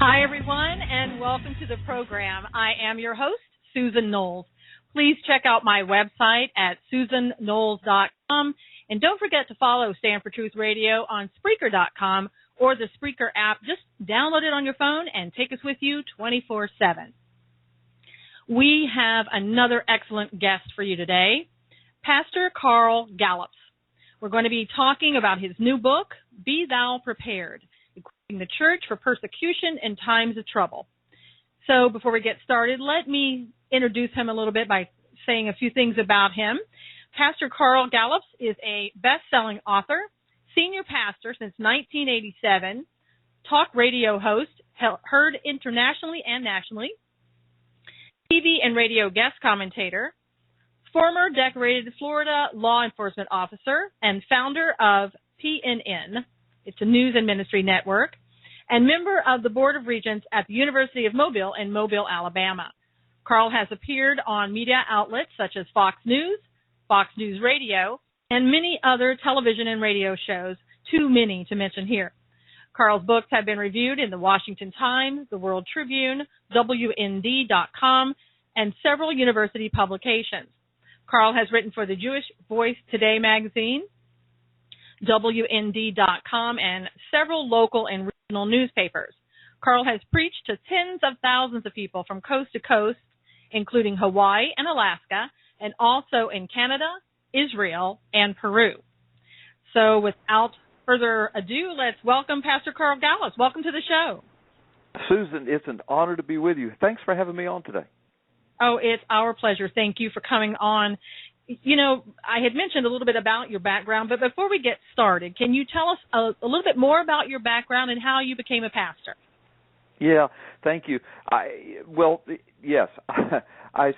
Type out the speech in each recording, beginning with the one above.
Hi, everyone, and welcome to the program. I am your host, Susan Knowles. Please check out my website at susanknowles.com, and don't forget to follow Stand for Truth Radio on Spreaker.com or the Spreaker app. Just download it on your phone and take us with you 24/7. We have another excellent guest for you today, Pastor Carl Gallups. We're going to be talking about his new book, Be Thou Prepared, Equipping the Church for Persecution in Times of Trouble. So before we get started, let me introduce him a little bit by saying a few things about him. Pastor Carl Gallups is a best-selling author, senior pastor since 1987, talk radio host, heard internationally and nationally, TV and radio guest commentator, former decorated Florida law enforcement officer, and founder of PNN. It's a news and ministry network, and member of the Board of Regents at the University of Mobile in Mobile, Alabama. Carl has appeared on media outlets such as Fox News, Fox News Radio, and many other television and radio shows, too many to mention here. Carl's books have been reviewed in the Washington Times, the World Tribune, WND.com, and several university publications. Carl has written for the Jewish Voice Today magazine, WND.com, and several local and regional newspapers. Carl has preached to tens of thousands of people from coast to coast, including Hawaii and Alaska, and also in Canada, Israel, and Peru. So without further ado, let's welcome Pastor Carl Gallups. Welcome to the show. Susan, it's an honor to be with you. Thanks for having me on today. Oh, it's our pleasure. Thank you for coming on. You know, I had mentioned a little bit about your background, but before we get started, can you tell us a little bit more about your background and how you became a pastor? Yeah, thank you. Yes, I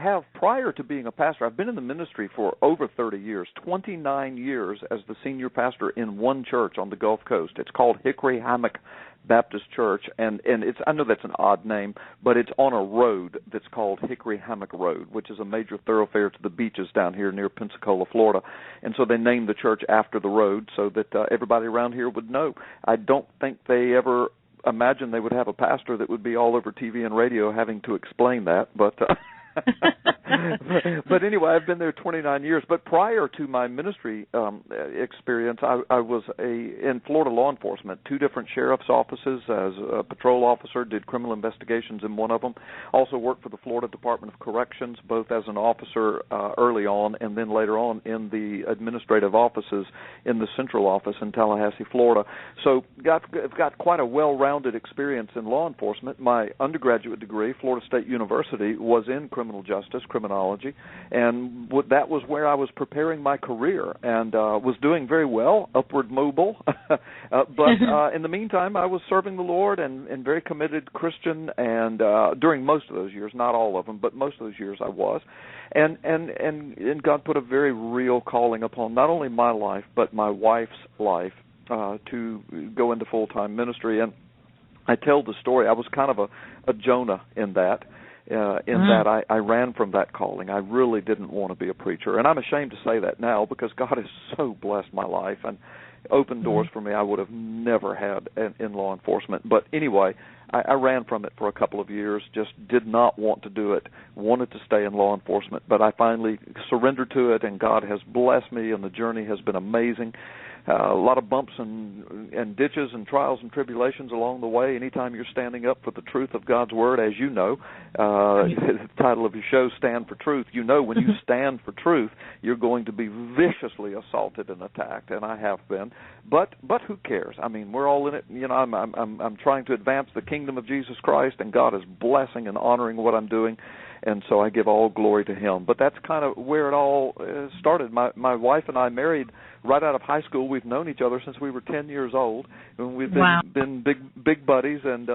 have, prior to being a pastor, I've been in the ministry for over 30 years, 29 years as the senior pastor in one church on the Gulf Coast. It's called Hickory Hammock Baptist Church, and it's, I know that's an odd name, but it's on a road that's called Hickory Hammock Road, which is a major thoroughfare to the beaches down here near Pensacola, Florida. And so they named the church after the road so that everybody around here would know. I don't think they ever imagined they would have a pastor that would be all over TV and radio having to explain that, but but anyway, I've been there 29 years. But prior to my ministry experience, I was in Florida law enforcement, 2 different sheriff's offices as a patrol officer, did criminal investigations in one of them. Also worked for the Florida Department of Corrections, both as an officer early on and then later on in the administrative offices in the central office in Tallahassee, Florida. So got quite a well-rounded experience in law enforcement. My undergraduate degree, Florida State University, was in criminal justice, criminology, and that was where I was preparing my career and was doing very well, upward mobile. But in the meantime, I was serving the Lord and very committed Christian, and during most of those years, not all of them, but most of those years I was. And God put a very real calling upon not only my life, but my wife's life to go into full-time ministry. And I tell the story, I was kind of a Jonah in that. That I ran from that calling. I really didn't want to be a preacher. And I'm ashamed to say that now because God has so blessed my life and opened doors for me I would have never had in law enforcement. But anyway, I ran from it for a couple of years, just did not want to do it, wanted to stay in law enforcement. But I finally surrendered to it, and God has blessed me, and the journey has been amazing. A lot of bumps and ditches and trials and tribulations along the way. Anytime you're standing up for the truth of God's Word, as you know, the title of your show, Stand for Truth, you know when you stand for truth, you're going to be viciously assaulted and attacked, and I have been. But who cares? I mean, we're all in it. You know, I'm trying to advance the kingdom of Jesus Christ, and God is blessing and honoring what I'm doing. And so I give all glory to Him. But that's kind of where it all started. My wife and I married right out of high school. We've known each other since we were 10 years old, and we've been big buddies. And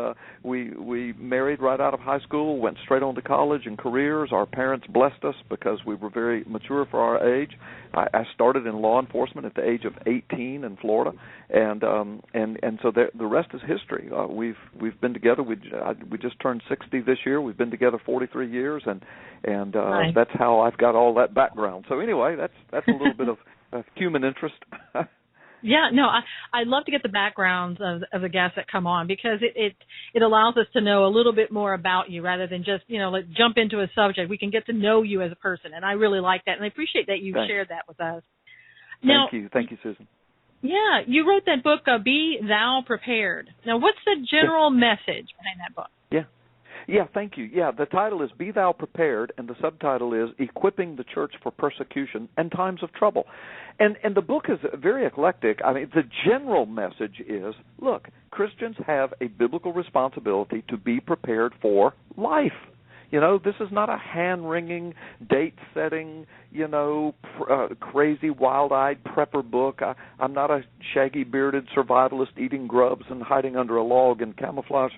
we married right out of high school, went straight on to college and careers. Our parents blessed us because we were very mature for our age. I started in law enforcement at the age of 18 in Florida, and so the rest is history. We've been together. We just turned 60 this year. We've been together 43 years, and nice. That's how I've got all that background. So anyway, that's a little bit of human interest. Yeah, no, I'd love to get the backgrounds of the guests that come on, because it allows us to know a little bit more about you rather than just, like jump into a subject. We can get to know you as a person, and I really like that, and I appreciate that you shared that with us. Now, Thank you, Susan. Yeah, you wrote that book, Be Thou Prepared. Now, what's the general message behind that book? Yeah, thank you. Yeah, the title is Be Thou Prepared, and the subtitle is Equipping the Church for Persecution and Times of Trouble. And the book is very eclectic. I mean, the general message is, look, Christians have a biblical responsibility to be prepared for life. This is not a hand-wringing, date-setting, crazy, wild-eyed prepper book. I'm not a shaggy-bearded survivalist eating grubs and hiding under a log in camouflage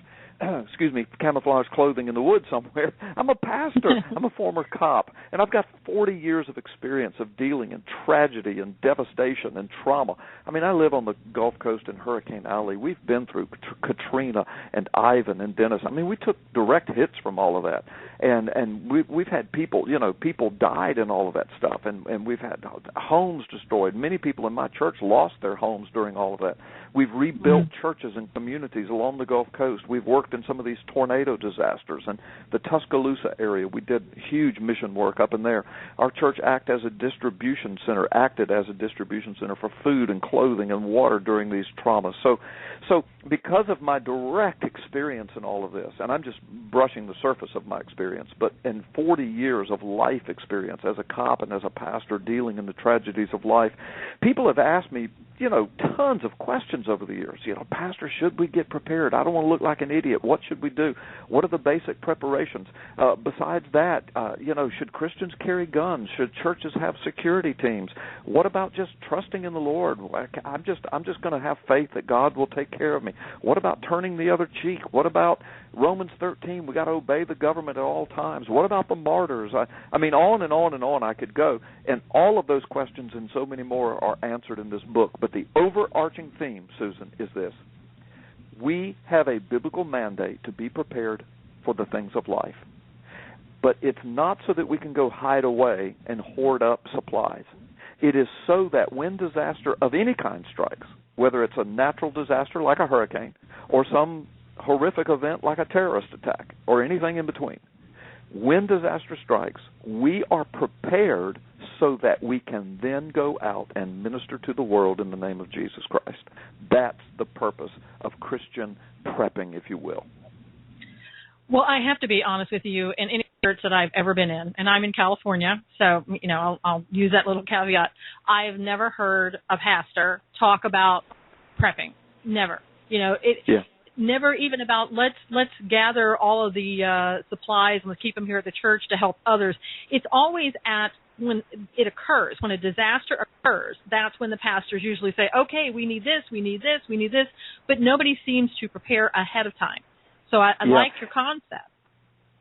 clothing in the woods somewhere. I'm a pastor. I'm a former cop. And I've got 40 years of experience of dealing in tragedy and devastation and trauma. I mean, I live on the Gulf Coast in Hurricane Alley. We've been through Katrina and Ivan and Dennis. I mean, we took direct hits from all of that. And we've had people died in all of that stuff. And we've had homes destroyed. Many people in my church lost their homes during all of that. We've rebuilt churches and communities along the Gulf Coast. We've worked in some of these tornado disasters. And the Tuscaloosa area, we did huge mission work up in there. Our church acted as a distribution center for food and clothing and water during these traumas. So because of my direct experience in all of this, and I'm just brushing the surface of my experience, but in 40 years of life experience as a cop and as a pastor dealing in the tragedies of life, people have asked me, tons of questions over the years. Pastor, should we get prepared? I don't want to look like an idiot. What should we do? What are the basic preparations? Besides that, should Christians carry guns? Should churches have security teams? What about just trusting in the Lord? I'm just going to have faith that God will take care of me. What about turning the other cheek? What about Romans 13? We got to obey the government at all times. What about the martyrs? I mean, on and on and on I could go. And all of those questions and so many more are answered in this book. But the overarching theme, Susan, is this. We have a biblical mandate to be prepared for the things of life. But it's not so that we can go hide away and hoard up supplies. It is so that when disaster of any kind strikes, whether it's a natural disaster like a hurricane or some horrific event like a terrorist attack or anything in between, when disaster strikes, we are prepared so that we can then go out and minister to the world in the name of Jesus Christ. That's the purpose of Christian prepping, if you will. Well, I have to be honest with you, in any church that I've ever been in, and I'm in California, so, I'll use that little caveat, I've never heard a pastor talk about prepping. Never. Never even about let's gather all of the supplies and let's keep them here at the church to help others. It's always when it occurs, when a disaster occurs, that's when the pastors usually say, okay, we need this, we need this, we need this, but nobody seems to prepare ahead of time. So I like your concept.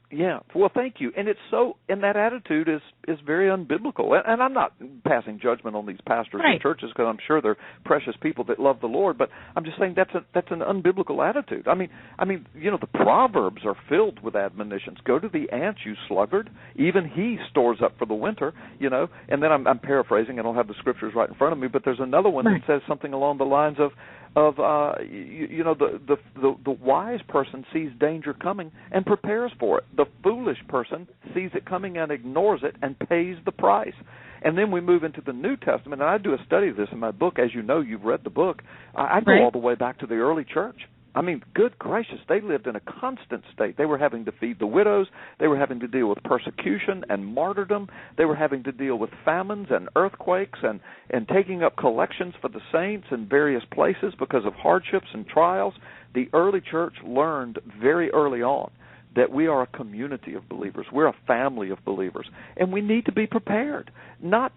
Yeah, well, thank you. And and that attitude is very unbiblical. And I'm not passing judgment on these pastors and churches because I'm sure they're precious people that love the Lord. But I'm just saying that's an unbiblical attitude. I mean, the Proverbs are filled with admonitions. Go to the ant, you sluggard. Even he stores up for the winter. And then I'm paraphrasing. I don't have the scriptures right in front of me, but there's another one that says something along the lines of the wise person sees danger coming and prepares for it. The foolish person sees it coming and ignores it and pays the price. And then we move into the New Testament, and I do a study of this in my book. As you know, you've read the book. I go all the way back to the early church. I mean, good gracious, they lived in a constant state. They were having to feed the widows. They were having to deal with persecution and martyrdom. They were having to deal with famines and earthquakes and taking up collections for the saints in various places because of hardships and trials. The early church learned very early on that we are a community of believers. We're a family of believers. And we need to be prepared. Not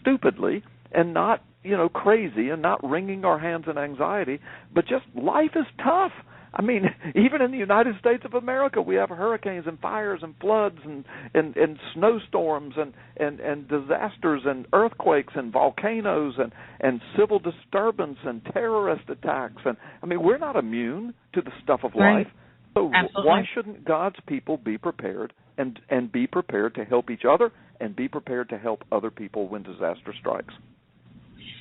stupidly and not crazy and not wringing our hands in anxiety, but just life is tough. I mean, even in the United States of America, we have hurricanes and fires and floods and snowstorms and disasters and earthquakes and volcanoes and civil disturbance and terrorist attacks. And I mean, we're not immune to the stuff of life. So why shouldn't God's people be prepared and be prepared to help each other and be prepared to help other people when disaster strikes?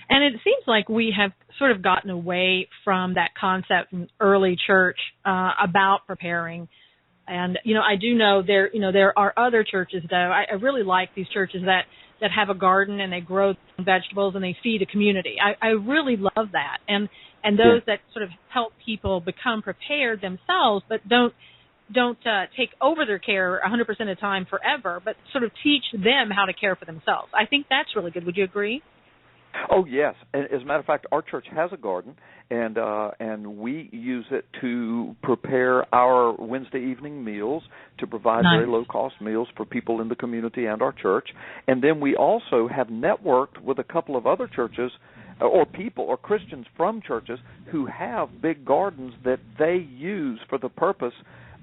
And it seems like we have sort of gotten away from that concept in early church about preparing. And, I do know there are other churches, though. I really like these churches that have a garden and they grow vegetables and they feed a community. I really love that. And those that sort of help people become prepared themselves, but don't take over their care 100% of the time forever, but sort of teach them how to care for themselves. I think that's really good. Would you agree? Oh, yes. And as a matter of fact, our church has a garden, and we use it to prepare our Wednesday evening meals, to provide very low-cost meals for people in the community and our church. And then we also have networked with a couple of other churches or people or Christians from churches who have big gardens that they use for the purpose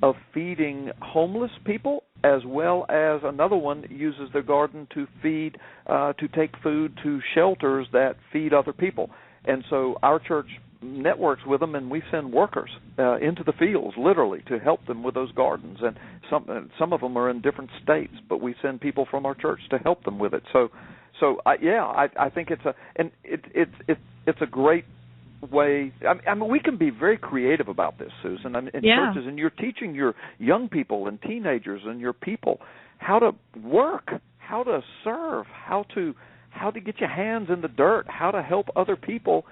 of feeding homeless people, as well as another one uses their garden to feed, to take food to shelters that feed other people. And so our church networks with them, and we send workers into the fields, literally, to help them with those gardens. And some of them are in different states, but we send people from our church to help them with it. I think it's a great way. I mean, we can be very creative about this, Susan, in churches, and you're teaching your young people and teenagers and your people how to work, how to serve, how to get your hands in the dirt, how to help other people.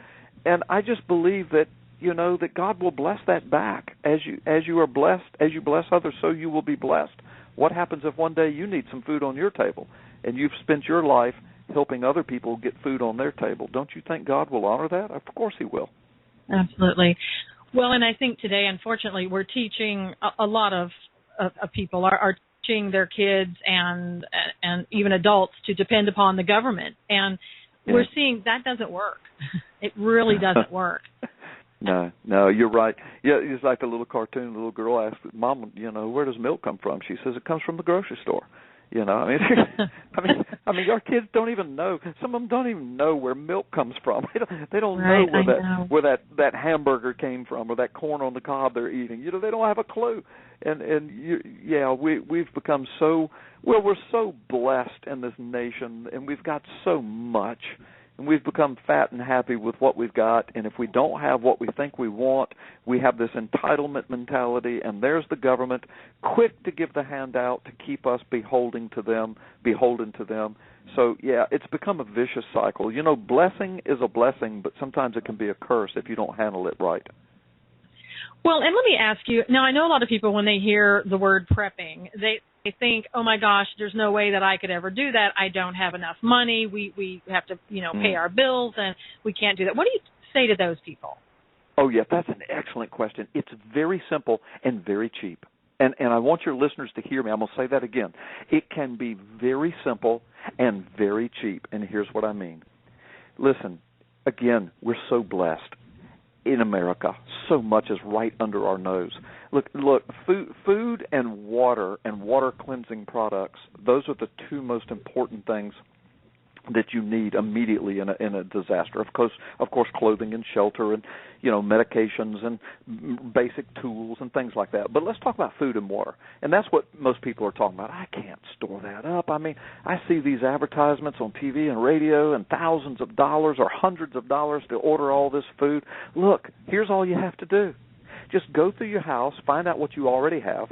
And I just believe that that God will bless that back. As you are blessed, as you bless others, so you will be blessed. What happens if one day you need some food on your table and you've spent your life helping other people get food on their table? Don't you think God will honor that? Of course He will. Absolutely. Well, and I think today, unfortunately, we're teaching a lot of people are teaching their kids and even adults to depend upon the government, and we're seeing that doesn't work. It really doesn't work. No, you're right. Yeah, it's like the little cartoon. The little girl asked, "Mom, where does milk come from?" She says, "It comes from the grocery store." I mean, our kids don't even know. Some of them don't even know where milk comes from. They don't know where that hamburger came from or that corn on the cob they're eating. They don't have a clue. We've become we're so blessed in this nation, and we've got so much. And we've become fat and happy with what we've got, and if we don't have what we think we want, we have this entitlement mentality, and there's the government quick to give the handout to keep us beholden to them. So, it's become a vicious cycle. Blessing is a blessing, but sometimes it can be a curse if you don't handle it right. Well, and let me ask you, now I know a lot of people when they hear the word prepping, they think, oh my gosh, there's no way that I could ever do that. I don't have enough money. We have to, pay our bills, and we can't do that. What do you say to those people? Oh, yeah, that's an excellent question. It's very simple and very cheap. And I want your listeners to hear me. I'm going to say that again. It can be very simple and very cheap, and here's what I mean. Listen, again, we're so blessed. In America, so much is right under our nose. Look, food and water cleansing products, those are the two most important things that you need immediately in a disaster. Of course, clothing and shelter and medications and basic tools and things like that. But let's talk about food and water, and that's what most people are talking about. I can't store that up. I mean, I see these advertisements on TV and radio, and thousands of dollars or hundreds of dollars to order all this food. Look, here's all you have to do: just go through your house, find out what you already have,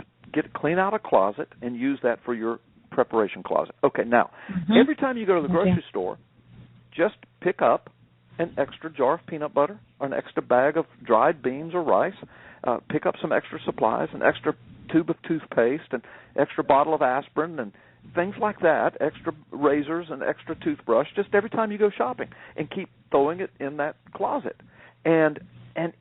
clean out a closet, and use that for your preparation closet. Okay, now, every time you go to the grocery store, just pick up an extra jar of peanut butter or an extra bag of dried beans or rice, pick up some extra supplies, an extra tube of toothpaste, an extra bottle of aspirin, and things like that, extra razors and extra toothbrush, just every time you go shopping, and keep throwing it in that closet. And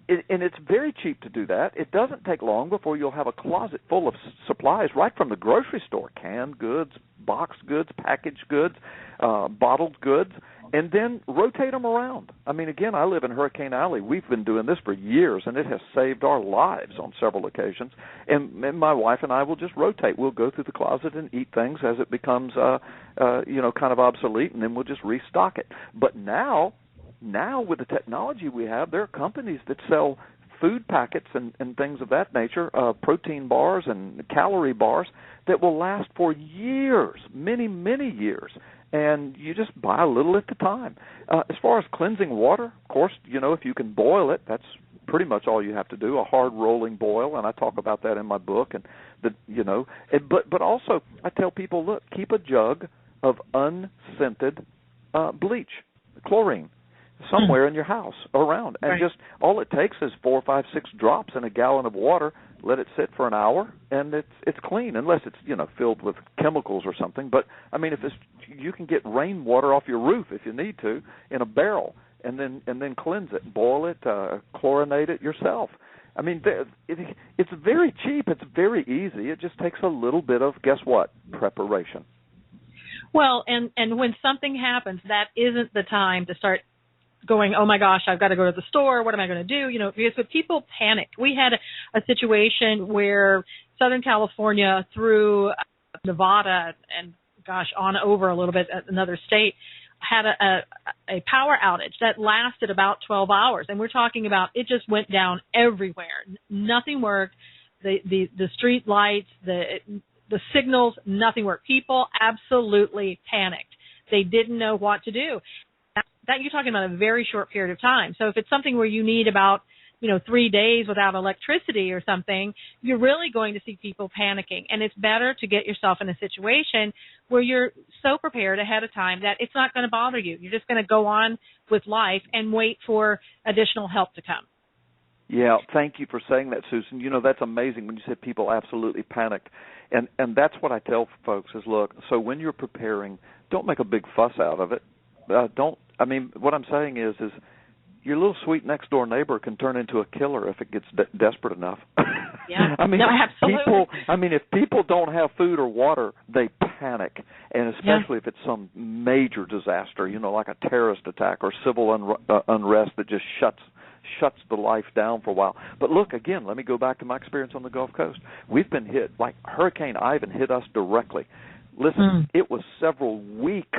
it's very cheap to do that. It doesn't take long before you'll have a closet full of supplies right from the grocery store: canned goods, boxed goods, packaged goods, bottled goods, and then rotate them around. I mean, again, I live in Hurricane Alley. We've been doing this for years, and it has saved our lives on several occasions. And my wife and I will just rotate. We'll go through the closet and eat things as it becomes, kind of obsolete, and then we'll just restock it. But now with the technology we have, there are companies that sell food packets and things of that nature, protein bars and calorie bars that will last for years, many, many years. And you just buy a little at a time. As far as cleansing water, of course, if you can boil it, that's pretty much all you have to do, a hard rolling boil, and I talk about that in my book. And but also I tell people, look, keep a jug of unscented bleach, chlorine, somewhere in your house around, and just all it takes is 4, 5, 6 drops in a gallon of water. Let it sit for an hour, and it's clean, unless it's filled with chemicals or something. But I mean, you can get rainwater off your roof if you need to in a barrel, and then cleanse it, boil it, chlorinate it yourself. I mean, it's very cheap. It's very easy. It just takes a little bit of, guess what, preparation. Well, and when something happens, that isn't the time to start going, oh my gosh, I've got to go to the store. What am I going to do? Because when people panic, we had a situation where Southern California through Nevada and on over a little bit at another state had a power outage that lasted about 12 hours. And we're talking about it just went down everywhere. Nothing worked. The street lights, the signals, nothing worked. People absolutely panicked. They didn't know what to do. That you're talking about a very short period of time. So if it's something where you need about 3 days without electricity or something, you're really going to see people panicking. And it's better to get yourself in a situation where you're so prepared ahead of time that it's not going to bother you. You're just going to go on with life and wait for additional help to come. Yeah, thank you for saying that, Susan. That's amazing when you said people absolutely panicked. And that's what I tell folks is, look, so when you're preparing, don't make a big fuss out of it. What I'm saying is your little sweet next door neighbor can turn into a killer if it gets desperate enough. Yeah. Absolutely. If people don't have food or water, they panic, and especially if it's some major disaster, like a terrorist attack or civil unrest that just shuts the life down for a while. But look, again, let me go back to my experience on the Gulf Coast. We've been hit, like Hurricane Ivan hit us directly. Listen, it was several weeks,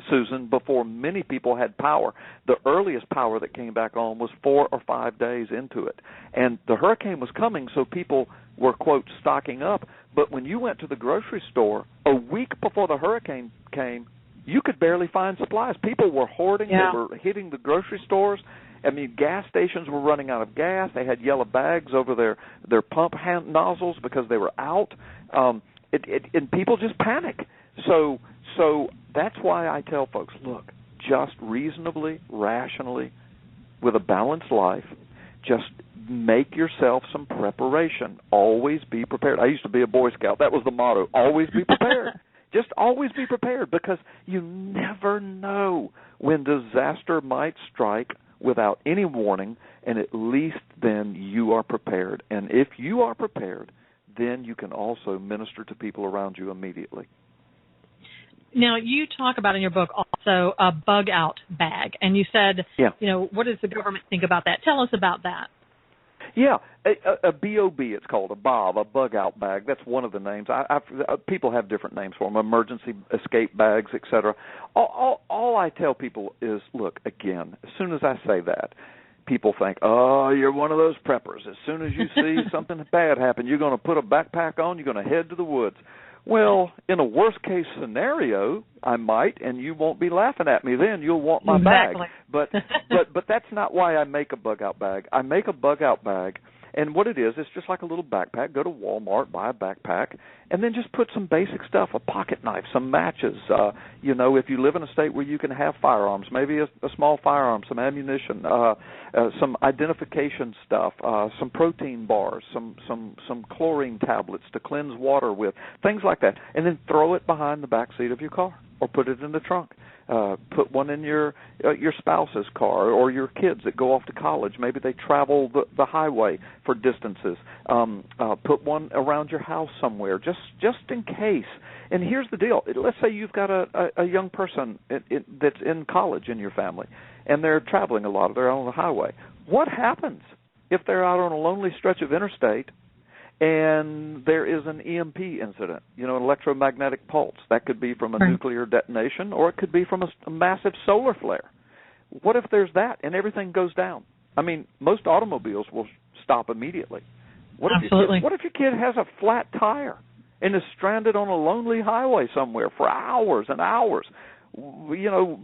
Susan, before many people had power. The earliest power that came back on was 4 or 5 days into it. And the hurricane was coming, so people were, quote, stocking up. But when you went to the grocery store a week before the hurricane came, you could barely find supplies. People were hoarding. Yeah. They were hitting the grocery stores. Gas stations were running out of gas. They had yellow bags over their pump hand nozzles because they were out. And people just panic. So that's why I tell folks, look, just reasonably, rationally, with a balanced life, just make yourself some preparation. Always be prepared. I used to be a Boy Scout. That was the motto, always be prepared. Just always be prepared, because you never know when disaster might strike without any warning, and at least then you are prepared. And if you are prepared, then you can also minister to people around you immediately. Now, you talk about in your book also a bug-out bag, and you said, what does the government think about that? Tell us about that. Yeah, a BOB, it's called, a BOB, a bug-out bag. That's one of the names. People have different names for them, emergency escape bags, et cetera. All I tell people is, look, again, as soon as I say that, people think, oh, you're one of those preppers. As soon as you see something bad happen, you're going to put a backpack on, you're going to head to the woods. Well, in a worst-case scenario, I might, and you won't be laughing at me then. You'll want my bag. But that's not why I make a bug-out bag. I make a bug-out bag, and what it is, it's just like a little backpack. Go to Walmart, buy a backpack, and then just put some basic stuff, a pocket knife, some matches. If you live in a state where you can have firearms, maybe a small firearm, some ammunition, some identification stuff, some protein bars, some chlorine tablets to cleanse water with, things like that. And then throw it behind the back seat of your car or put it in the trunk. Put one in your spouse's car or your kids that go off to college. Maybe they travel the highway for distances. Put one around your house somewhere, just in case. And here's the deal. Let's say you've got a young person that's in college in your family, and they're traveling a lot, or they're on the highway. What happens if they're out on a lonely stretch of interstate and there is an EMP incident, an electromagnetic pulse? That could be from a nuclear detonation, or it could be from a massive solar flare. What if there's that and everything goes down? I mean, most automobiles will stop immediately. Absolutely. What if your kid has a flat tire and is stranded on a lonely highway somewhere for hours and hours? You know,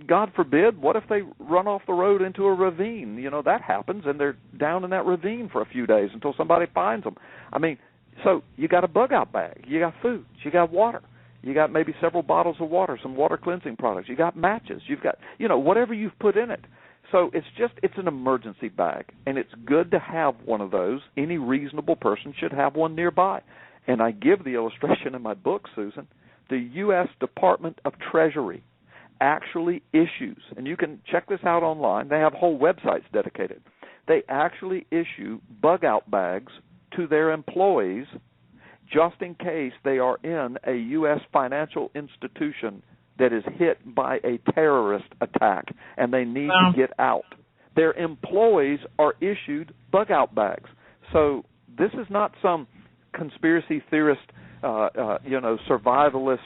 God forbid, what if they run off the road into a ravine? You know, that happens, and they're down in that ravine for a few days until somebody finds them. I mean, so you got a bug-out bag. You got food. You got water. You got maybe several bottles of water, some water cleansing products. You got matches. You've got, you know, whatever you've put in it. So it's an emergency bag, and it's good to have one of those. Any reasonable person should have one nearby. And I give the illustration in my book, Susan. The U.S. Department of Treasury actually issues, and you can check this out online, they have whole websites dedicated. They actually issue bug-out bags to their employees just in case they are in a U.S. financial institution that is hit by a terrorist attack and they need to get out. Their employees are issued bug-out bags. So this is not some conspiracy theorist, survivalist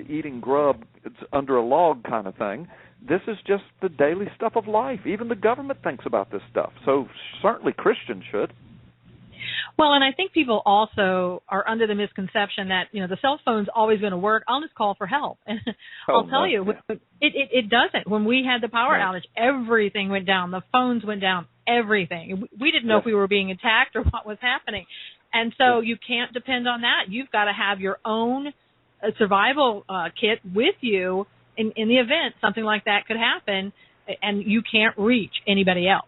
eating grub under a log kind of thing. This is just the daily stuff of life. Even the government thinks about this stuff. So certainly Christians should. Well, and I think people also are under the misconception that, you know, the cell phone's always going to work. I'll just call for help. And I'll tell you, it doesn't. When we had the power outage, everything went down. The phones went down, everything. We didn't know if we were being attacked or what was happening. And so you can't depend on that. You've got to have your own survival kit with you in the event something like that could happen, and you can't reach anybody else.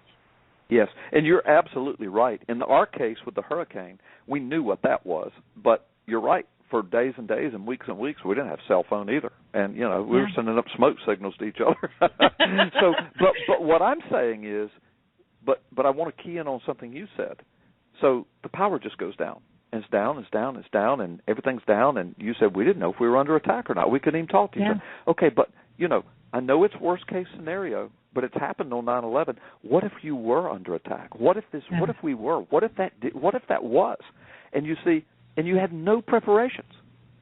Yes, and you're absolutely right. In our case with the hurricane, we knew what that was. But you're right. For days and days and weeks, we didn't have cell phone either. And, you know, we were sending up smoke signals to each other. So, but what I'm saying is, but I want to key in on something you said. So the power just goes down. And it's down, it's down, it's down, and everything's down. And you said we didn't know if we were under attack or not. We couldn't even talk to each other. Okay, but, you know, I know it's worst-case scenario, but it's happened on 9/11. What if you were under attack? What if we were? What if that was? And you see, and you had no preparations.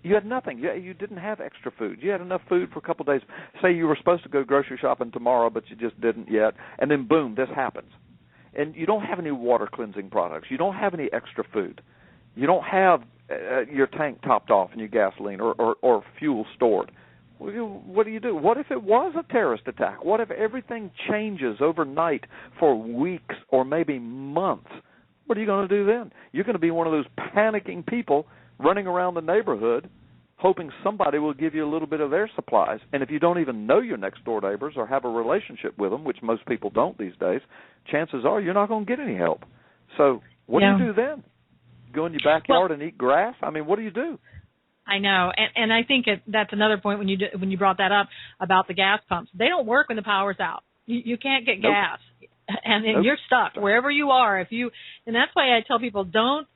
You had nothing. You didn't have extra food. You had enough food for a couple of days. Say you were supposed to go grocery shopping tomorrow, but you just didn't yet. And then, boom, this happens. And you don't have any water cleansing products. You don't have any extra food. You don't have your tank topped off and your gasoline or fuel stored. What do? What if it was a terrorist attack? What if everything changes overnight for weeks or maybe months? What are you going to do then? You're going to be one of those panicking people running around the neighborhood hoping somebody will give you a little bit of their supplies. And if you don't even know your next-door neighbors or have a relationship with them, which most people don't these days, chances are you're not going to get any help. So what do you do then? Go in your backyard and eat grass? I mean, what do you do? I know, and I think that's another point when you brought that up about the gas pumps. They don't work when the power's out. You can't get gas, and you're stuck wherever you are. And that's why I tell people don't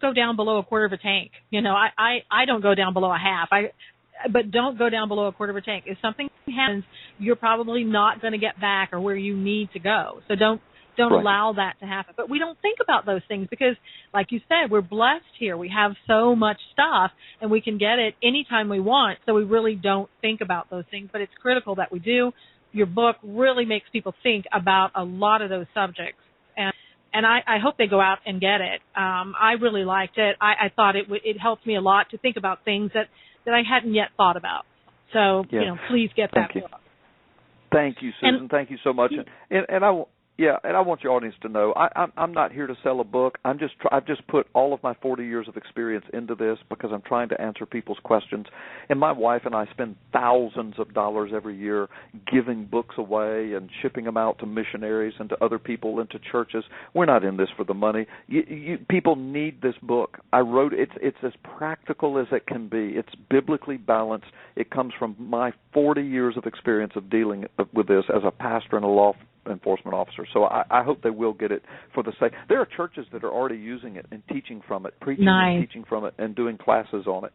go down below a quarter of a tank. You know, I don't go down below a half. But don't go down below a quarter of a tank. If something happens, you're probably not going to get back or where you need to go. So don't allow that to happen. But we don't think about those things because, like you said, we're blessed here. We have so much stuff, and we can get it anytime we want, so we really don't think about those things. But it's critical that we do. Your book really makes people think about a lot of those subjects, and I hope they go out and get it. I really liked it. I thought it helped me a lot to think about things that I hadn't yet thought about. So, please get that book. Thank you, Susan. Thank you so much. And I want your audience to know I'm not here to sell a book. I've just put all of my 40 years of experience into this because I'm trying to answer people's questions. And my wife and I spend thousands of dollars every year giving books away and shipping them out to missionaries and to other people and to churches. We're not in this for the money. People need this book. I wrote it. It's as practical as it can be. It's biblically balanced. It comes from my 40 years of experience of dealing with this as a pastor and a law enforcement officer. So I hope they will get it for the sake. There are churches that are already using it and teaching from it, preaching and teaching from it, and doing classes on it.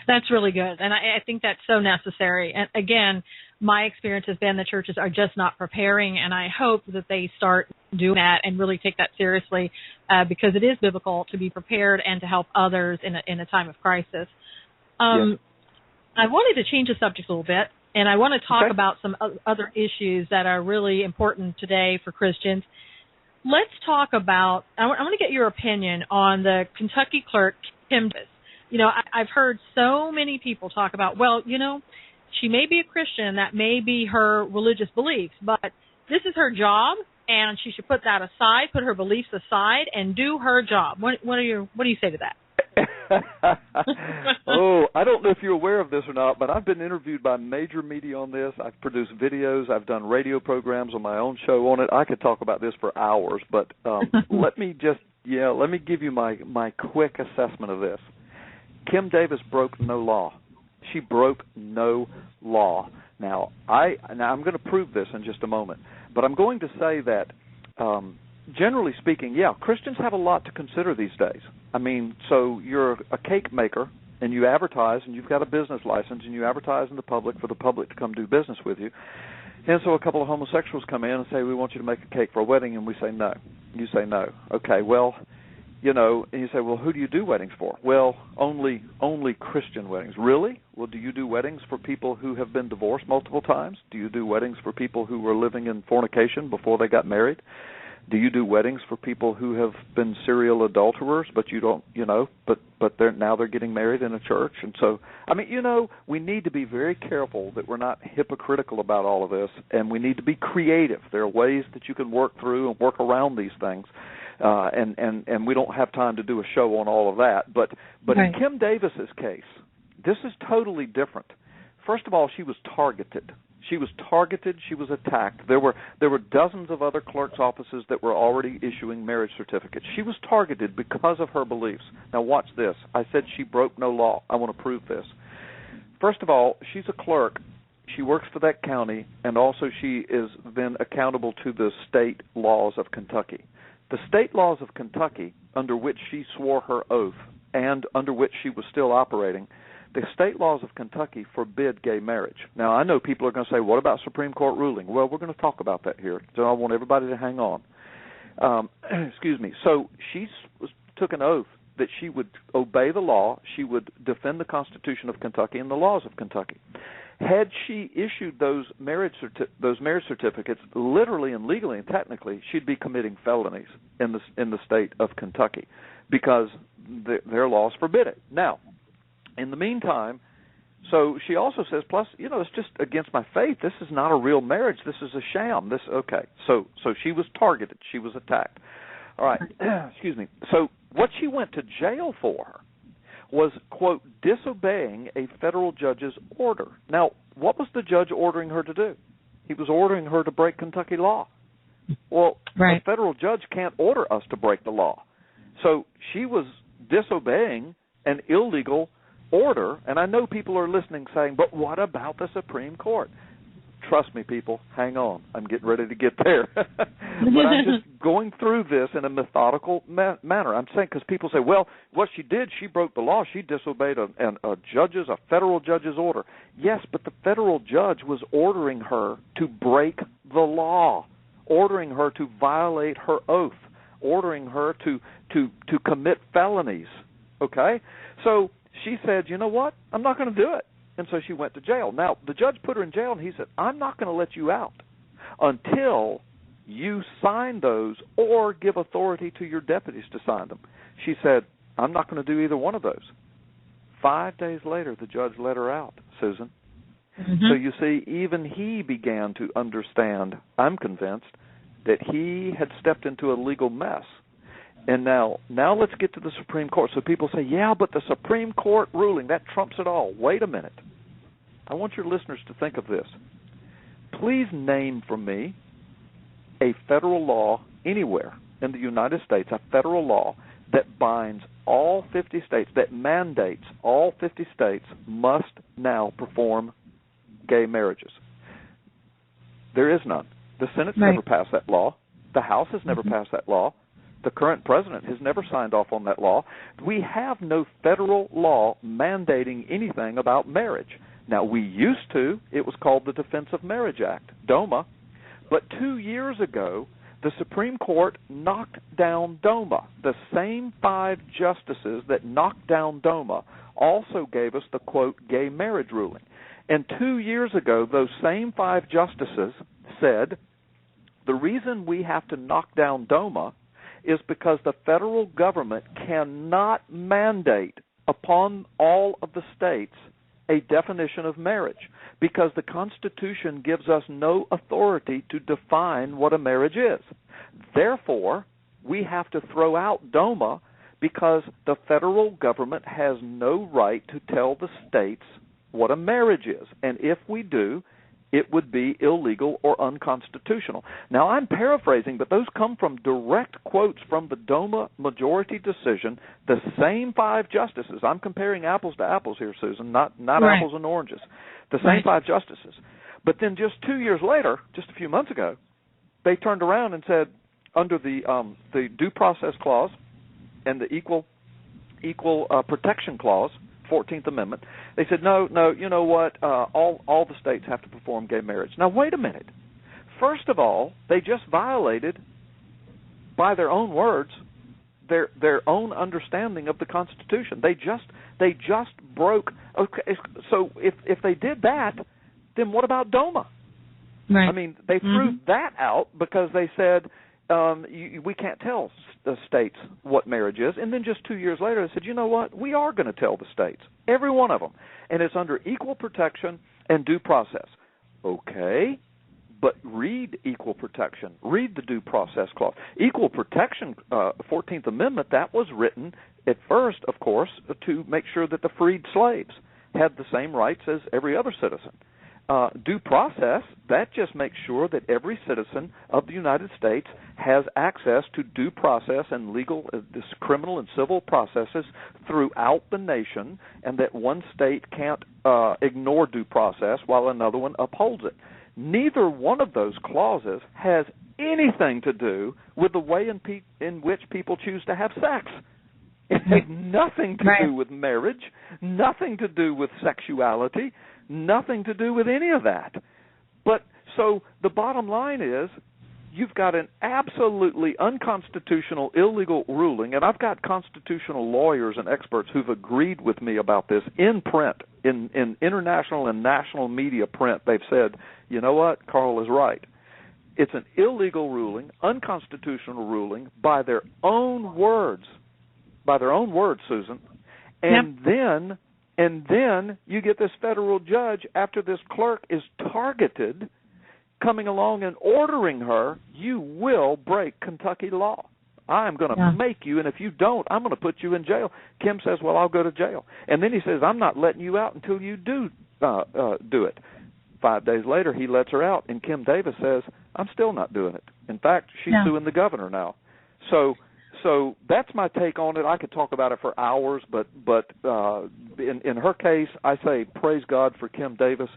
That's really good, and I think that's so necessary. And again, my experience has been the churches are just not preparing, and I hope that they start doing that and really take that seriously because it is biblical to be prepared and to help others in a time of crisis. I wanted to change the subject a little bit. And I want to talk Okay. about some other issues that are really important today for Christians. Let's talk about, I want to get your opinion on the Kentucky clerk, Kim Davis. You know, I've heard so many people talk about, well, you know, she may be a Christian, that may be her religious beliefs, but this is her job, and she should put that aside, put her beliefs aside, and do her job. What do you say to that? Oh, I don't know if you're aware of this or not, but I've been interviewed by major media on this. I've produced videos. I've done radio programs on my own show on it. I could talk about this for hours, but let me give you my quick assessment of this. Kim Davis broke no law. She broke no law. Now I'm going to prove this in just a moment, but I'm going to say that generally speaking, yeah, Christians have a lot to consider these days. I mean, so you're a cake maker and you advertise and you've got a business license and you advertise in the public for the public to come do business with you. And so a couple of homosexuals come in and say, we want you to make a cake for a wedding, and we say no. You say no. Okay, well, you know, and you say, well, who do you do weddings for? Well, only Christian weddings. Really? Well, do you do weddings for people who have been divorced multiple times? Do you do weddings for people who were living in fornication before they got married? Do you do weddings for people who have been serial adulterers, but you don't, you know, but they're getting married in a church? And so, I mean, you know, we need to be very careful that we're not hypocritical about all of this, and we need to be creative. There are ways that you can work through and work around these things, and we don't have time to do a show on all of that. But right. In Kim Davis's case, this is totally different. First of all, she was targeted. She was targeted. She was attacked. There were dozens of other clerks' offices that were already issuing marriage certificates. She was targeted because of her beliefs. Now watch this. I said she broke no law. I want to prove this. First of all, she's a clerk. She works for that county, and also she is then accountable to the state laws of Kentucky. The state laws of Kentucky, under which she swore her oath and under which she was still operating, the state laws of Kentucky forbid gay marriage. Now, I know people are going to say, what about Supreme Court ruling? Well, we're going to talk about that here, so I want everybody to hang on. Excuse me. So she took an oath that she would obey the law, she would defend the Constitution of Kentucky and the laws of Kentucky. Had she issued those marriage certificates literally and legally and technically, she'd be committing felonies in the state of Kentucky because their laws forbid it. Now, in the meantime, so she also says, plus, you know, it's just against my faith. This is not a real marriage. This is a sham. Okay. So she was targeted. She was attacked. All right. Excuse me. So what she went to jail for was, quote, disobeying a federal judge's order. Now, what was the judge ordering her to do? He was ordering her to break Kentucky law. Well, right. A federal judge can't order us to break the law. So she was disobeying an illegal order, and I know people are listening saying, but what about the Supreme Court? Trust me, people, hang on. I'm getting ready to get there. But I'm just going through this in a methodical manner. I'm saying because people say, well, what she did, she broke the law. She disobeyed a federal judge's order. Yes, but the federal judge was ordering her to break the law, ordering her to violate her oath, ordering her to commit felonies, okay? So she said, you know what, I'm not going to do it. And so she went to jail. Now, the judge put her in jail, and he said, I'm not going to let you out until you sign those or give authority to your deputies to sign them. She said, I'm not going to do either one of those. 5 days later, the judge let her out, Susan. Mm-hmm. So you see, even he began to understand, I'm convinced, that he had stepped into a legal mess. And now let's get to the Supreme Court. So people say, yeah, but the Supreme Court ruling, that trumps it all. Wait a minute. I want your listeners to think of this. Please name for me a federal law anywhere in the United States, a federal law that binds all 50 states, that mandates all 50 states must now perform gay marriages. There is none. The Senate's never passed that law. The House has never passed that law. The current president has never signed off on that law. We have no federal law mandating anything about marriage. Now, we used to. It was called the Defense of Marriage Act, DOMA. But 2 years ago, the Supreme Court knocked down DOMA. The same 5 justices that knocked down DOMA also gave us the, quote, gay marriage ruling. And 2 years ago, those same 5 justices said, the reason we have to knock down DOMA is because the federal government cannot mandate upon all of the states a definition of marriage, because the Constitution gives us no authority to define what a marriage is. Therefore, we have to throw out DOMA because the federal government has no right to tell the states what a marriage is. And if we do, it would be illegal or unconstitutional. Now, I'm paraphrasing, but those come from direct quotes from the DOMA majority decision, the same 5 justices. I'm comparing apples to apples here, Susan, not right. apples and oranges. The same right. 5 justices. But then just 2 years later, just a few months ago, they turned around and said, under the Due Process Clause and the Equal Protection Clause, 14th Amendment, they said, no, you know what, all the states have to perform gay marriage. Now, wait a minute. First of all, they just violated, by their own words, their own understanding of the Constitution. They just broke. Okay, so if they did that, then what about DOMA? Right. I mean, they threw that out because they said, we can't tell the states what marriage is. And then just 2 years later, they said, you know what? We are going to tell the states, every one of them. And it's under equal protection and due process. Okay, but read equal protection. Read the due process clause. Equal protection, 14th Amendment, that was written at first, of course, to make sure that the freed slaves had the same rights as every other citizen. Due process, that just makes sure that every citizen of the United States has access to due process and legal, this criminal and civil processes throughout the nation, and that one state can't ignore due process while another one upholds it. Neither one of those clauses has anything to do with the way in which people choose to have sex. It has nothing to do with marriage, nothing to do with sexuality, nothing to do with any of that. But so the bottom line is, you've got an absolutely unconstitutional, illegal ruling, and I've got constitutional lawyers and experts who've agreed with me about this in print, in international and national media print. They've said, you know what, Carl is right. It's an illegal ruling, unconstitutional ruling, by their own words, Susan. And then you get this federal judge, after this clerk is targeted, coming along and ordering her, you will break Kentucky law. I'm going to make you, and if you don't, I'm going to put you in jail. Kim says, well, I'll go to jail. And then he says, I'm not letting you out until you do it. 5 days later, he lets her out, and Kim Davis says, I'm still not doing it. In fact, she's suing the governor now. So that's my take on it. I could talk about it for hours, but in her case, I say praise God for Kim Davis.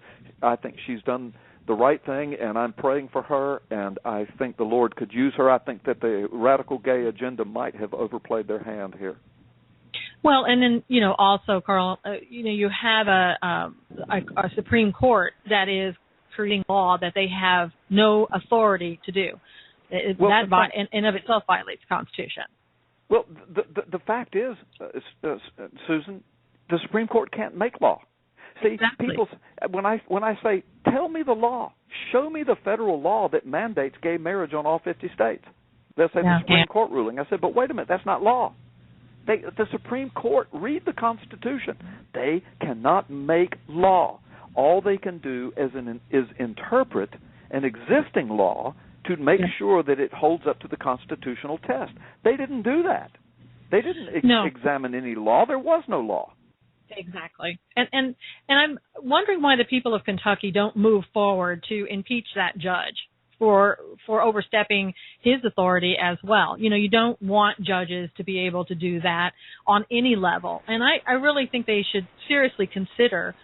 I think she's done the right thing, and I'm praying for her, and I think the Lord could use her. I think that the radical gay agenda might have overplayed their hand here. Well, and then, also, Carl, you have a Supreme Court that is creating law that they have no authority to do. That in of itself violates the Constitution. Well, the fact is, Susan, the Supreme Court can't make law. See, people, when I say, tell me the law, show me the federal law that mandates gay marriage on all 50 states. They'll say the Supreme Court ruling. I said, but wait a minute, that's not law. The Supreme Court, read the Constitution. They cannot make law. All they can do is interpret an existing law to make sure that it holds up to the constitutional test. They didn't do that. They didn't examine any law. There was no law. Exactly. And I'm wondering why the people of Kentucky don't move forward to impeach that judge for overstepping his authority as well. You don't want judges to be able to do that on any level. And I really think they should seriously consider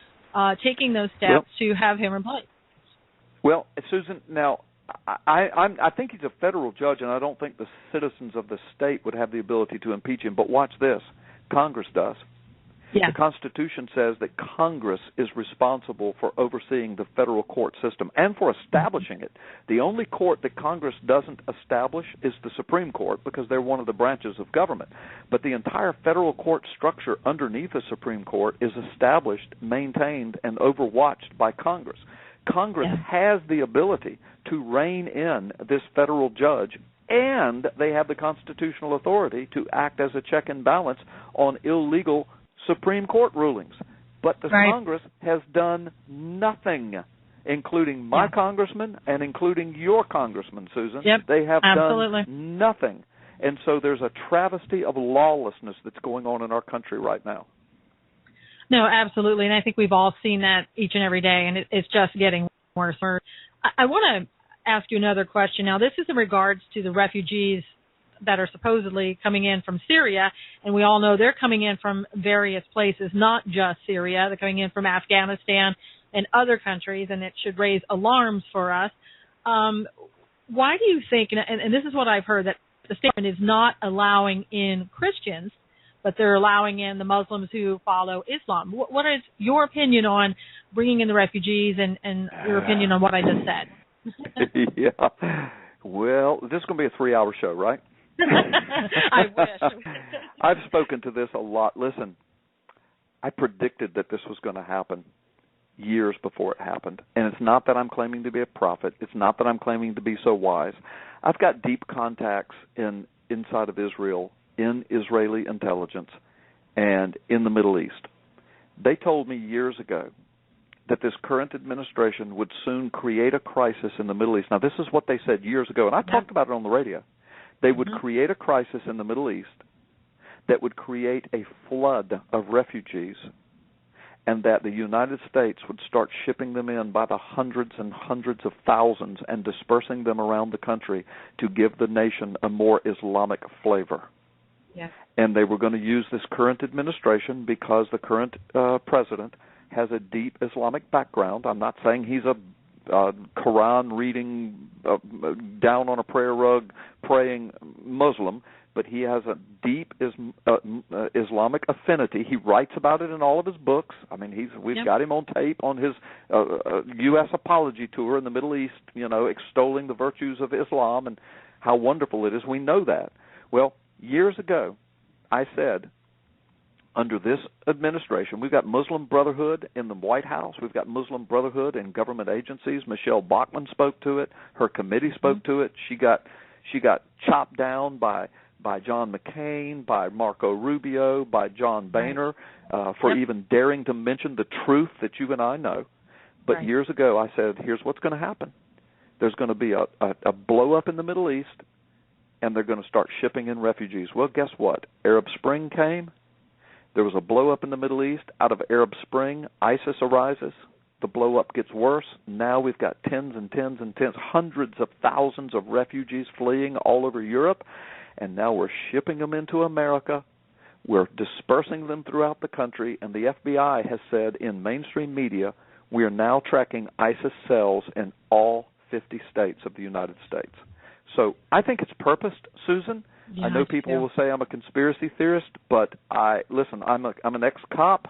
taking those steps to have him replaced. Well, Susan, now, I think he's a federal judge, and I don't think the citizens of the state would have the ability to impeach him. But watch this. Congress does. The Constitution says that Congress is responsible for overseeing the federal court system and for establishing it. The only court that Congress doesn't establish is the Supreme Court, because they're one of the branches of government. But the entire federal court structure underneath the Supreme Court is established, maintained, and overwatched by Congress. Congress has the ability to rein in this federal judge, and they have the constitutional authority to act as a check and balance on illegal Supreme Court rulings. But the Congress has done nothing, including my congressman and including your congressman, Susan. They have done nothing. And so there's a travesty of lawlessness that's going on in our country right now. No, absolutely. And I think we've all seen that each and every day, and it's just getting worse. I want to ask you another question. Now, this is in regards to the refugees that are supposedly coming in from Syria, and we all know they're coming in from various places, not just Syria. They're coming in from Afghanistan and other countries, and it should raise alarms for us. Why do you think, and this is what I've heard, that the statement is not allowing in Christians, but they're allowing in the Muslims who follow Islam? What is your opinion on bringing in the refugees, and your opinion on what I just said? Well, this is going to be a 3-hour show, right? I wish. I've spoken to this a lot. Listen, I predicted that this was going to happen years before it happened. And it's not that I'm claiming to be a prophet. It's not that I'm claiming to be so wise. I've got deep contacts inside of Israel, in Israeli intelligence, and in the Middle East. They told me years ago that this current administration would soon create a crisis in the Middle East. Now, this is what they said years ago, and I talked about it on the radio. They would create a crisis in the Middle East that would create a flood of refugees, and that the United States would start shipping them in by the hundreds and hundreds of thousands and dispersing them around the country to give the nation a more Islamic flavor. And they were going to use this current administration because the current president has a deep Islamic background. I'm not saying he's a Quran reading, down on a prayer rug praying Muslim, but he has a deep Islamic affinity. He writes about it in all of his books. I mean, we've got him on tape on his U.S. apology tour in the Middle East, extolling the virtues of Islam and how wonderful it is. We know that. Well, years ago, I said, under this administration, we've got Muslim Brotherhood in the White House. We've got Muslim Brotherhood in government agencies. Michelle Bachmann spoke to it. Her committee spoke to it. She got chopped down by John McCain, by Marco Rubio, by John Boehner, for even daring to mention the truth that you and I know. But years ago, I said, here's what's going to happen. There's going to be a blow-up in the Middle East, and they're going to start shipping in refugees. Well, guess what? Arab Spring came. There was a blow-up in the Middle East. Out of Arab Spring, ISIS arises. The blow-up gets worse. Now we've got tens and tens and tens, hundreds of thousands of refugees fleeing all over Europe, and now we're shipping them into America. We're dispersing them throughout the country, and the FBI has said in mainstream media, we are now tracking ISIS cells in all 50 states of the United States. So I think it's purposed, Susan. Yeah, I know people will say I'm a conspiracy theorist, but listen, I'm an ex-cop.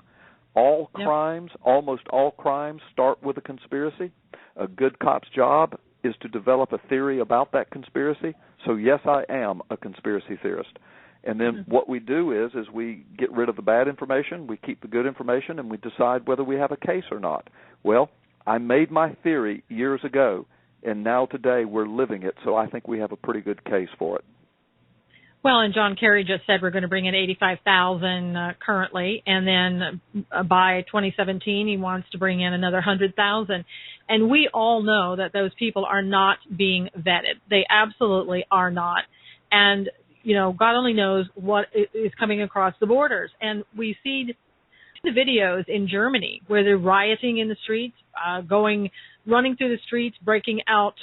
All crimes, almost all crimes, start with a conspiracy. A good cop's job is to develop a theory about that conspiracy. So yes, I am a conspiracy theorist. And then what we do is we get rid of the bad information, we keep the good information, and we decide whether we have a case or not. Well, I made my theory years ago, and now today we're living it, so I think we have a pretty good case for it. Well, and John Kerry just said we're going to bring in 85,000 currently, and then by 2017 he wants to bring in another 100,000. And we all know that those people are not being vetted. They absolutely are not. And, God only knows what is coming across the borders. And we see the videos in Germany where they're rioting in the streets, running through the streets, breaking out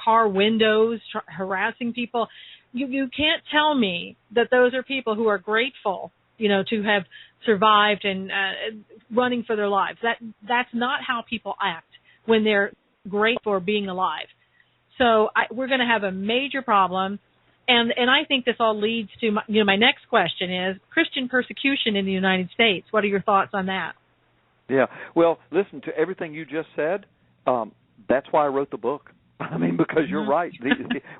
car windows, harassing people. You can't tell me that those are people who are grateful, to have survived and running for their lives. That's not how people act when they're grateful for being alive. So we're going to have a major problem, And I think this all leads to my next question is Christian persecution in the United States. What are your thoughts on that? Yeah. Well, listen to everything you just said. That's why I wrote the book. I mean, because you're right.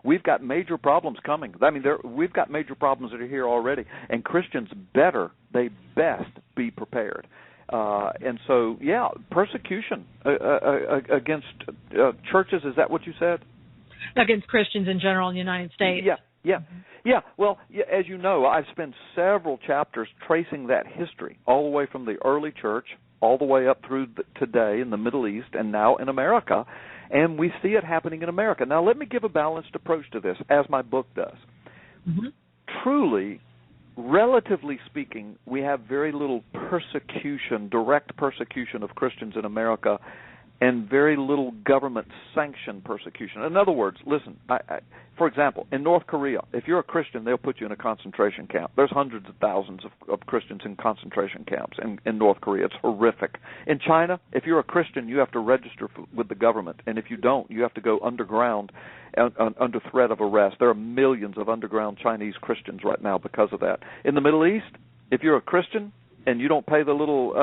We've got major problems coming. I mean, we've got major problems that are here already, and Christians they best be prepared. And so, yeah, persecution against churches, is that what you said? Against Christians in general in the United States. Yeah. Well, as you know, I've spent several chapters tracing that history, all the way from the early church, all the way up through today in the Middle East, and now in America. And we see it happening in America. Now, let me give a balanced approach to this, as my book does. Mm-hmm. Truly, relatively speaking, we have very little persecution, direct persecution of Christians in America, and very little government-sanctioned persecution. In other words, listen, for example, in North Korea, if you're a Christian, they'll put you in a concentration camp. There's hundreds of thousands of Christians in concentration camps in North Korea. It's horrific. In China, if you're a Christian, you have to register with the government, and if you don't, you have to go underground under threat of arrest. There are millions of underground Chinese Christians right now because of that. In the Middle East, if you're a Christian and you don't pay the little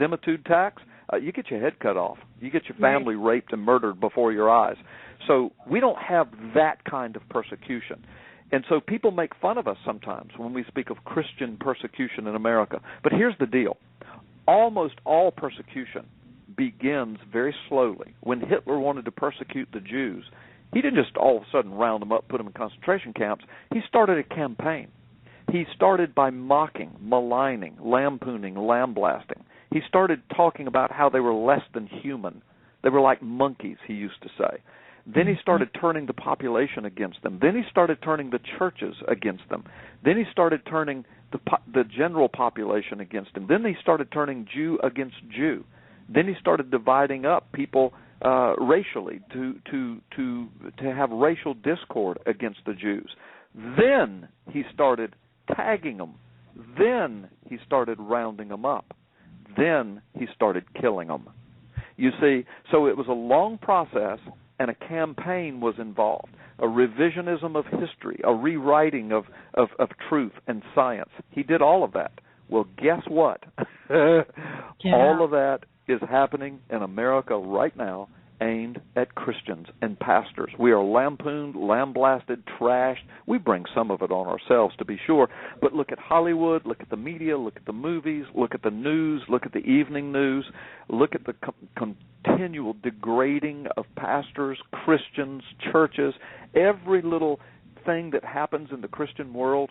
dimitude tax, you get your head cut off. You get your family raped and murdered before your eyes. So we don't have that kind of persecution. And so people make fun of us sometimes when we speak of Christian persecution in America. But here's the deal. Almost all persecution begins very slowly. When Hitler wanted to persecute the Jews, he didn't just all of a sudden round them up, put them in concentration camps. He started a campaign. He started by mocking, maligning, lampooning, lambasting. He started talking about how they were less than human. They were like monkeys, he used to say. Then he started turning the population against them. Then he started turning the churches against them. Then he started turning the general population against them. Then he started turning Jew against Jew. Then he started dividing up people racially to have racial discord against the Jews. Then he started tagging them. Then he started rounding them up. Then he started killing them. You see, so it was a long process, and a campaign was involved, a revisionism of history, a rewriting of truth and science. He did all of that. Well, guess what? All of that is happening in America right now, aimed at Christians and pastors. We are lampooned, lambasted, trashed. We bring some of it on ourselves, to be sure. But look at Hollywood, look at the media, look at the movies, look at the news, look at the evening news, look at the continual degrading of pastors, Christians, churches, every little thing that happens in the Christian world.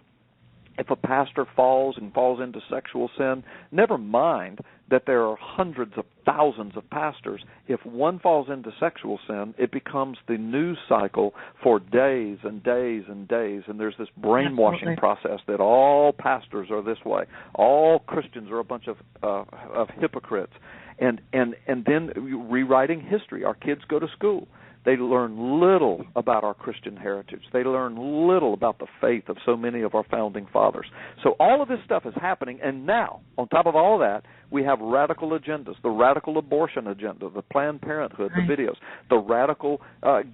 If a pastor falls into sexual sin, never mind that there are hundreds of thousands of pastors. If one falls into sexual sin, it becomes the news cycle for days and days and days, and there's this brainwashing process that all pastors are this way. All Christians are a bunch of hypocrites. And then rewriting history. Our kids go to school. They learn little about our Christian heritage. They learn little about the faith of so many of our founding fathers. So all of this stuff is happening, and now, on top of all that, we have radical agendas, the radical abortion agenda, the Planned Parenthood, the videos, the radical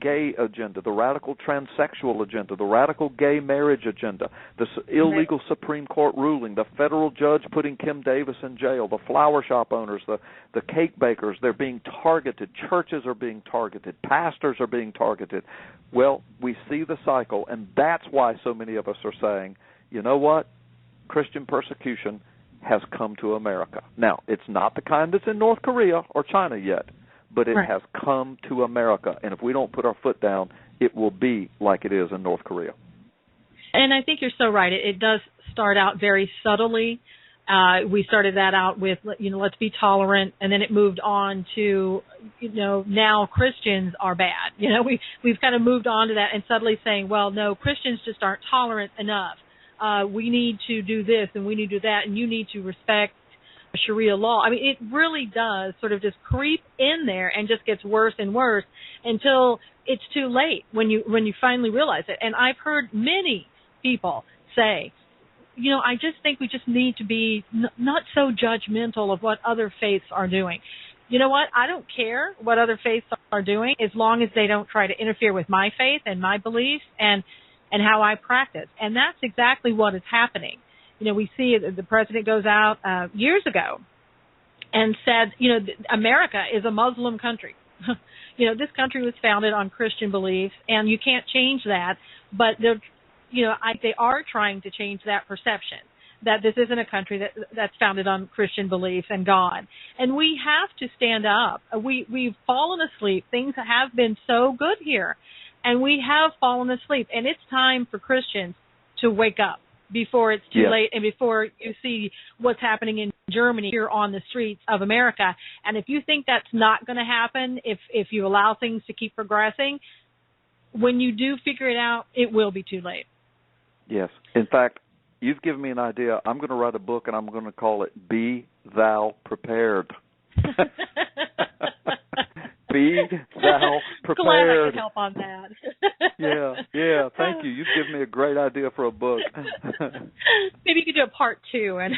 gay agenda, the radical transsexual agenda, the radical gay marriage agenda, the illegal Supreme Court ruling, the federal judge putting Kim Davis in jail, the flower shop owners, the cake bakers, they're being targeted, churches are being targeted, pastors are being targeted. Well, we see the cycle, and that's why so many of us are saying, you know what, Christian persecution has come to America. Now, it's not the kind that's in North Korea or China yet, but it has come to America. And if we don't put our foot down, it will be like it is in North Korea. And I think you're so right. It does start out very subtly. We started that out with, let's be tolerant, and then it moved on to, now Christians are bad. We've kind of moved on to that and subtly saying, well, no, Christians just aren't tolerant enough. We need to do this and we need to do that, and you need to respect Sharia law. I mean, it really does sort of just creep in there and just gets worse and worse until it's too late when you finally realize it. And I've heard many people say, I just think we just need to be not so judgmental of what other faiths are doing. You know what? I don't care what other faiths are doing as long as they don't try to interfere with my faith and my beliefs. And and how I practice. And that's exactly what is happening. You know, we see the president goes out years ago and said, you know, America is a Muslim country. You know, this country was founded on Christian beliefs, and you can't change that. But they're, you know, they are trying to change that perception that this isn't a country that's founded on Christian beliefs and God. And we have to stand up. We've fallen asleep. Things have been so good here, and we have fallen asleep. And it's time for Christians to wake up before it's too late and before you see what's happening in Germany here on the streets of America. And if you think that's not going to happen, if you allow things to keep progressing, when you do figure it out, it will be too late. Yes. In fact, you've given me an idea. I'm going to write a book, and I'm going to call it Be Thou Prepared. Be thou prepared. Glad I could help on that. Yeah. Thank you. You've given me a great idea for a book. Maybe you could do a part 2 and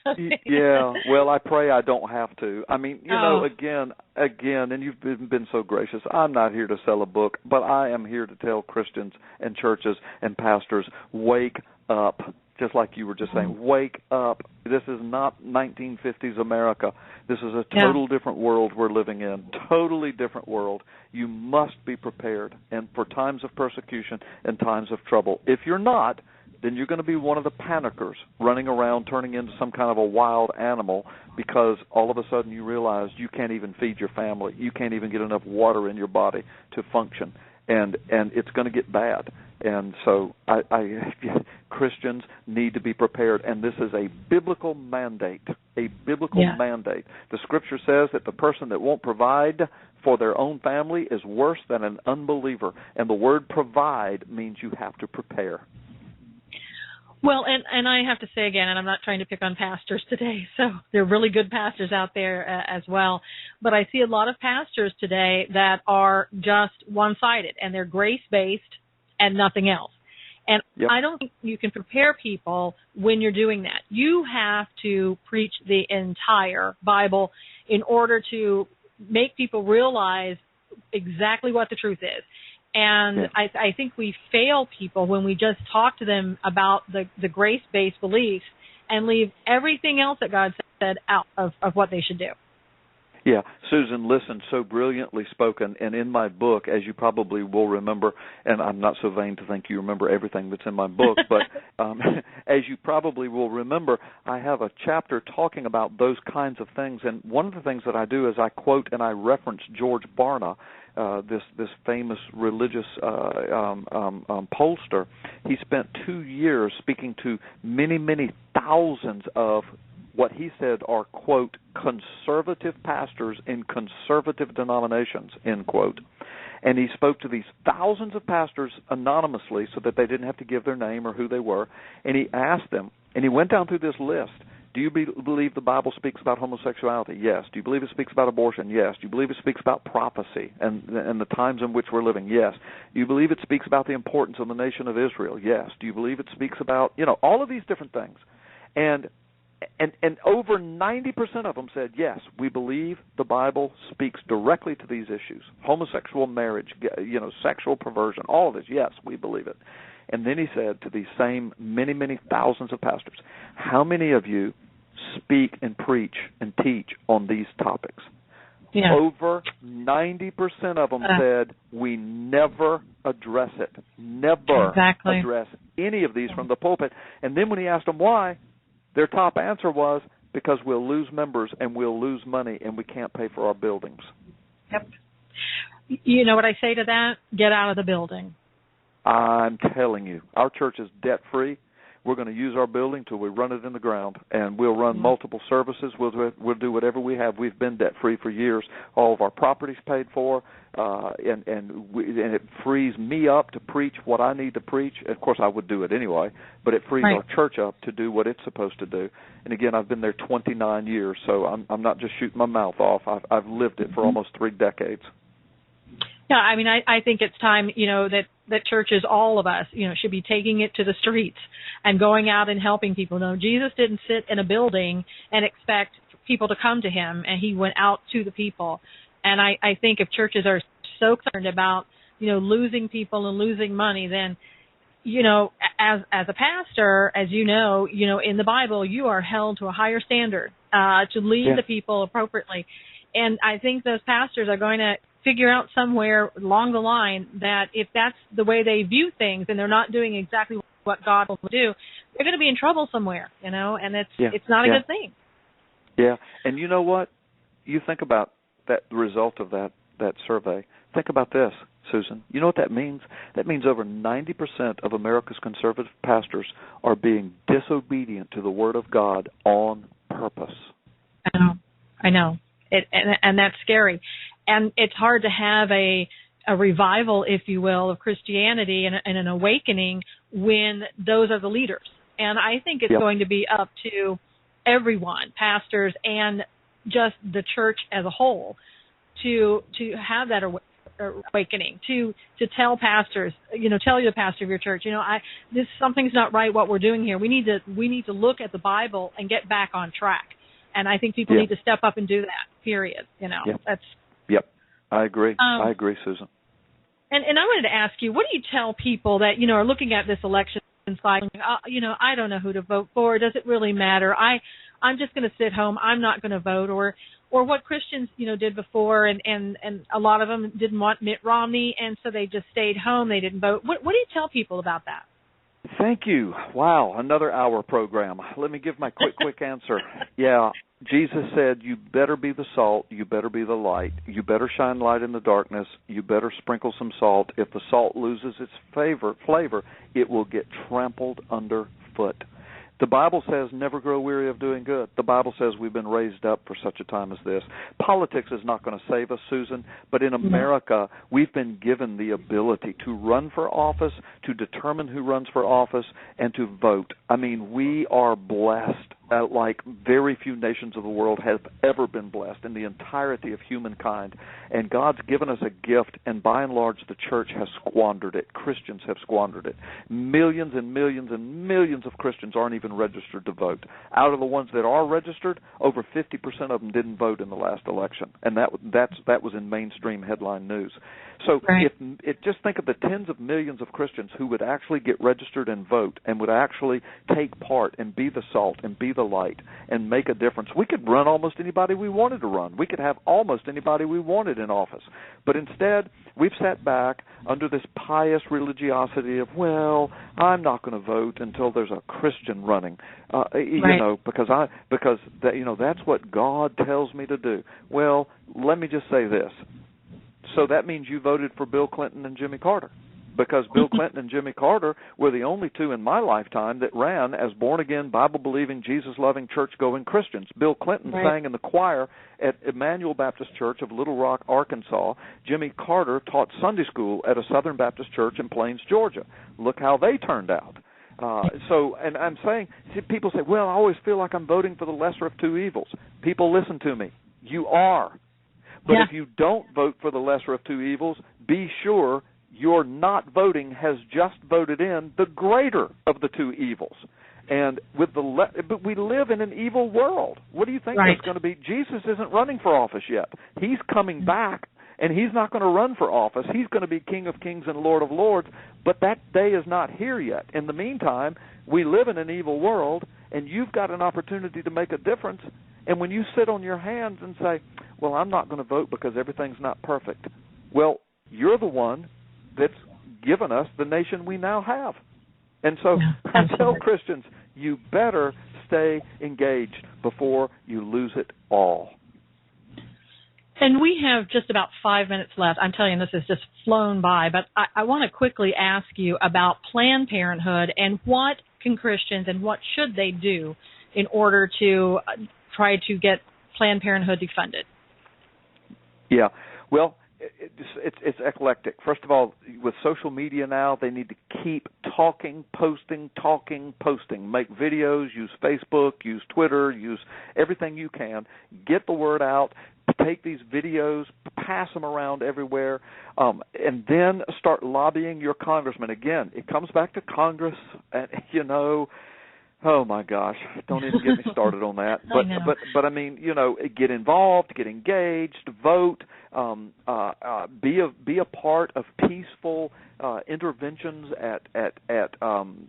something. Yeah. Well, I pray I don't have to. I mean, you know, again, and you've been so gracious. I'm not here to sell a book, but I am here to tell Christians and churches and pastors, wake up. Just like you were just saying, wake up. This is not 1950s America. This is a total different world we're living in, totally different world. You must be prepared, and for times of persecution and times of trouble. If you're not, then you're going to be one of the panickers running around turning into some kind of a wild animal because all of a sudden you realize you can't even feed your family. You can't even get enough water in your body to function, and it's going to get bad. And so Christians need to be prepared, and this is a biblical mandate, mandate. The Scripture says that the person that won't provide for their own family is worse than an unbeliever, and the word provide means you have to prepare. Well, and I have to say again, and I'm not trying to pick on pastors today, so there are really good pastors out there as well, but I see a lot of pastors today that are just one-sided, and they're grace-based and nothing else. And I don't think you can prepare people when you're doing that. You have to preach the entire Bible in order to make people realize exactly what the truth is. And I think we fail people when we just talk to them about the grace-based beliefs and leave everything else that God said out of what they should do. Yeah, Susan, listen, so brilliantly spoken. And in my book, as you probably will remember, and I'm not so vain to think you remember everything that's in my book, but as you probably will remember, I have a chapter talking about those kinds of things. And one of the things that I do is I quote and I reference George Barna, this famous religious pollster. He spent 2 years speaking to many, many thousands of what he said are, quote, conservative pastors in conservative denominations, end quote. And he spoke to these thousands of pastors anonymously so that they didn't have to give their name or who they were. And he asked them, and he went down through this list. Do you believe the Bible speaks about homosexuality? Yes. Do you believe it speaks about abortion? Yes. Do you believe it speaks about prophecy and the times in which we're living? Yes. Do you believe it speaks about the importance of the nation of Israel? Yes. Do you believe it speaks about, all of these different things? And over 90% of them said, yes, we believe the Bible speaks directly to these issues. Homosexual marriage, sexual perversion, all of this, yes, we believe it. And then he said to these same many, many thousands of pastors, how many of you speak and preach and teach on these topics? Yeah. Over 90% of them said, we never address it, address any of these from the pulpit. And then when he asked them why, their top answer was, because we'll lose members and we'll lose money and we can't pay for our buildings. Yep. You know what I say to that? Get out of the building. I'm telling you, our church is debt-free. We're going to use our building till we run it in the ground, and we'll run multiple services. We'll do whatever we have. We've been debt-free for years. All of our property's paid for, and it frees me up to preach what I need to preach. Of course, I would do it anyway, but it frees our church up to do what it's supposed to do. And again, I've been there 29 years, so I'm not just shooting my mouth off. I've lived it for almost 3 decades. Yeah, I mean, I think it's time, that churches, all of us, should be taking it to the streets and going out and helping people. No, Jesus didn't sit in a building and expect people to come to him, and he went out to the people. And I think if churches are so concerned about, losing people and losing money, then as a pastor, as you know, in the Bible, you are held to a higher standard to lead the people appropriately. And I think those pastors are going to figure out somewhere along the line that if that's the way they view things and they're not doing exactly what God will do, they're going to be in trouble somewhere, and it's not a good thing. Yeah, and you know what? You think about the result of that survey. Think about this, Susan. You know what that means? That means over 90% of America's conservative pastors are being disobedient to the Word of God on purpose. I know. And that's scary. And it's hard to have a revival, if you will, of Christianity and an awakening when those are the leaders. And I think it's going to be up to everyone, pastors and just the church as a whole, to have that awakening, to tell pastors, tell the pastor of your church, something's not right what we're doing here. We need to look at the Bible and get back on track. And I think people need to step up and do that, period. Yep. I agree. I agree, Susan. And I wanted to ask you, what do you tell people that, are looking at this election cycle, I don't know who to vote for. Does it really matter? I'm just going to sit home. I'm not going to vote. Or what Christians, did before, and a lot of them didn't want Mitt Romney, and so they just stayed home. They didn't vote. What do you tell people about that? Thank you. Wow, another hour program. Let me give my quick answer. Yeah, Jesus said, you better be the salt, you better be the light, you better shine light in the darkness, you better sprinkle some salt. If the salt loses its flavor, it will get trampled underfoot. The Bible says never grow weary of doing good. The Bible says we've been raised up for such a time as this. Politics is not going to save us, Susan, but in America, we've been given the ability to run for office, to determine who runs for office, and to vote. I mean, we are blessed like very few nations of the world have ever been blessed in the entirety of humankind. And God's given us a gift, and by and large, the church has squandered it. Christians have squandered it. Millions and millions and millions of Christians aren't even registered to vote. Out of the ones that are registered, over 50% of them didn't vote in the last election, and that was in mainstream headline news. So just think of the tens of millions of Christians who would actually get registered and vote and would actually take part and be the salt and be the light and make a difference. We could run almost anybody we wanted to run. We could have almost anybody we wanted in office. But instead, we've sat back under this pious religiosity of, well, I'm not going to vote until there's a Christian running, because that's what God tells me to do. Well, let me just say this. So that means you voted for Bill Clinton and Jimmy Carter, because Bill Clinton and Jimmy Carter were the only two in my lifetime that ran as born-again, Bible-believing, Jesus-loving, church-going Christians. Bill Clinton sang in the choir at Emmanuel Baptist Church of Little Rock, Arkansas. Jimmy Carter taught Sunday school at a Southern Baptist church in Plains, Georgia. Look how they turned out. And I'm saying, people say, well, I always feel like I'm voting for the lesser of two evils. People, listen to me. You are. But if you don't vote for the lesser of two evils, be sure your not voting has just voted in the greater of the two evils. And but we live in an evil world. What do you think that's going to be? Jesus isn't running for office yet. He's coming back, and he's not going to run for office. He's going to be King of Kings and Lord of Lords, but that day is not here yet. In the meantime, we live in an evil world, and you've got an opportunity to make a difference. And when you sit on your hands and say, well, I'm not going to vote because everything's not perfect, well, you're the one that's given us the nation we now have. And so I tell Christians, you better stay engaged before you lose it all. And we have just about 5 minutes left. I'm telling you, this has just flown by. But I want to quickly ask you about Planned Parenthood and what can Christians and what should they do in order to try to get Planned Parenthood defunded? Yeah, well, it's eclectic. First of all, with social media now, they need to keep talking, posting. Make videos, use Facebook, use Twitter, use everything you can. Get the word out. Take these videos, pass them around everywhere, and then start lobbying your congressman. Again, it comes back to Congress, and, Oh my gosh! Don't even get me started on that. I know. But I mean, get involved, get engaged, vote, be a part of peaceful interventions at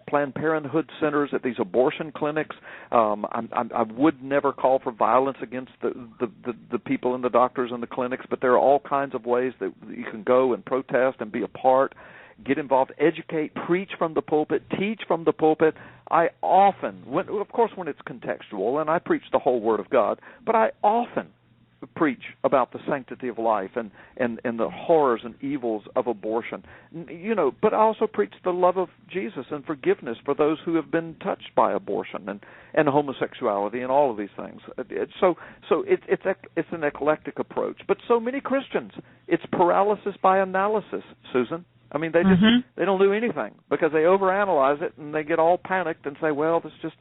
Planned Parenthood centers, at these abortion clinics. I would never call for violence against the people and the doctors and the clinics, but there are all kinds of ways that you can go and protest and be a part. Get involved, educate, preach from the pulpit, teach from the pulpit. I often, of course when it's contextual, and I preach the whole Word of God, but I often preach about the sanctity of life and the horrors and evils of abortion. But I also preach the love of Jesus and forgiveness for those who have been touched by abortion and homosexuality and all of these things. So it's an eclectic approach. But so many Christians, it's paralysis by analysis, Susan. I mean, they don't do anything because they overanalyze it and they get all panicked and say, well, this is just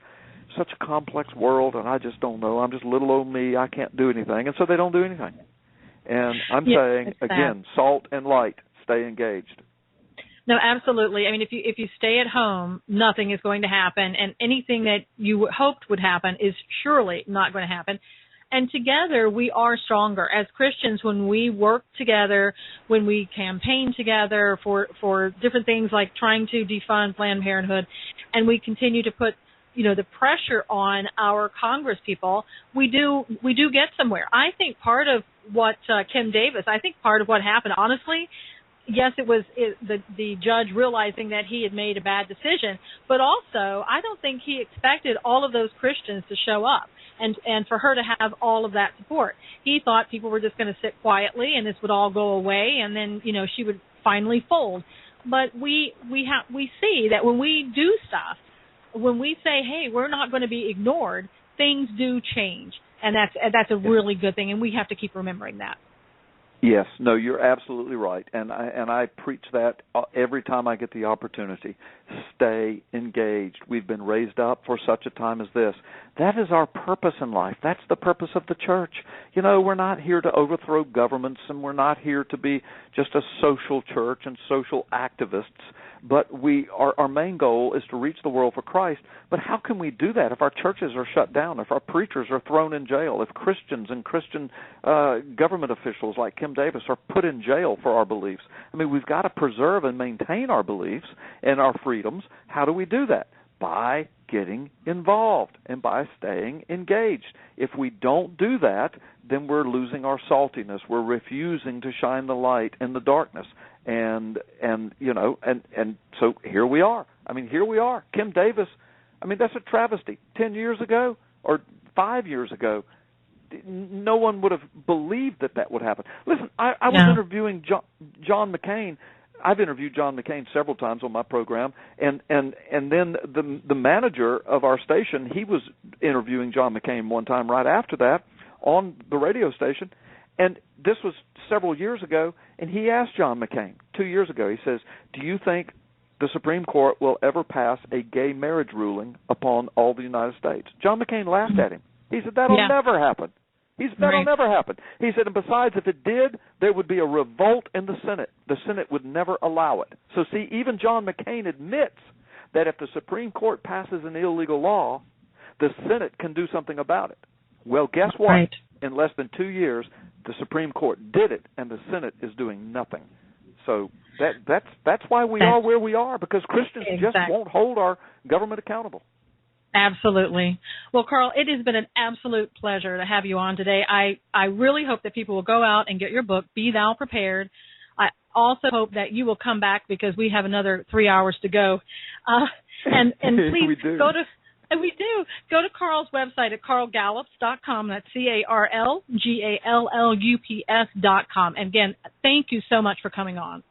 such a complex world and I just don't know. I'm just little old me. I can't do anything. And so they don't do anything. And I'm saying, again, salt and light, stay engaged. No, absolutely. I mean, if you stay at home, nothing is going to happen, and anything that you hoped would happen is surely not going to happen. And together we are stronger. As Christians, when we work together, when we campaign together for different things like trying to defund Planned Parenthood, and we continue to put the pressure on our Congress people, we do get somewhere. I think part of what Kim Davis, part of what happened, honestly, yes, it was the judge realizing that he had made a bad decision, but also I don't think he expected all of those Christians to show up and for her to have all of that support. He thought people were just going to sit quietly and this would all go away and then, she would finally fold. But we see that when we do stuff, when we say, hey, we're not going to be ignored, things do change. And that's a really good thing, and we have to keep remembering that. Yes, no, you're absolutely right, and I preach that every time I get the opportunity. Stay engaged. We've been raised up for such a time as this. That is our purpose in life. That's the purpose of the church. We're not here to overthrow governments, and we're not here to be just a social church and social activists. But our main goal is to reach the world for Christ. But how can we do that if our churches are shut down, if our preachers are thrown in jail, if Christians and Christian government officials like Kim Davis are put in jail for our beliefs? I mean, we've got to preserve and maintain our beliefs and our freedoms. How do we do that? By getting involved and by staying engaged. If we don't do that, then we're losing our saltiness. We're refusing to shine the light in the darkness. And so here we are. Here we are. Kim Davis, that's a travesty. 10 years ago or 5 years ago, no one would have believed that would happen. Listen, I was interviewing John McCain. I've interviewed John McCain several times on my program, and then the manager of our station, he was interviewing John McCain one time right after that on the radio station, and this was several years ago, and he asked John McCain 2 years ago, he says, do you think the Supreme Court will ever pass a gay marriage ruling upon all the United States? John McCain laughed at him. He said, that'll never happen. That'll never happen. He said, and besides, if it did, there would be a revolt in the Senate. The Senate would never allow it. So see, even John McCain admits that if the Supreme Court passes an illegal law, the Senate can do something about it. Well, guess what? Right. In less than 2 years, the Supreme Court did it, and the Senate is doing nothing. So that's why we are where we are, because Christians just won't hold our government accountable. Absolutely. Well, Carl, it has been an absolute pleasure to have you on today. I really hope that people will go out and get your book, Be Thou Prepared. I also hope that you will come back because we have another 3 hours to go. And please go to Carl's website at carlgallups.com. That's CarlGallups.com. And again, thank you so much for coming on.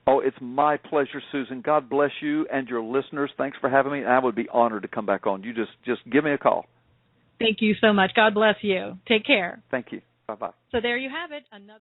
Oh, it's my pleasure, Susan. God bless you and your listeners. Thanks for having me. I would be honored to come back on. You just give me a call. Thank you so much. God bless you. Take care. Thank you. Bye-bye. So there you have it. Another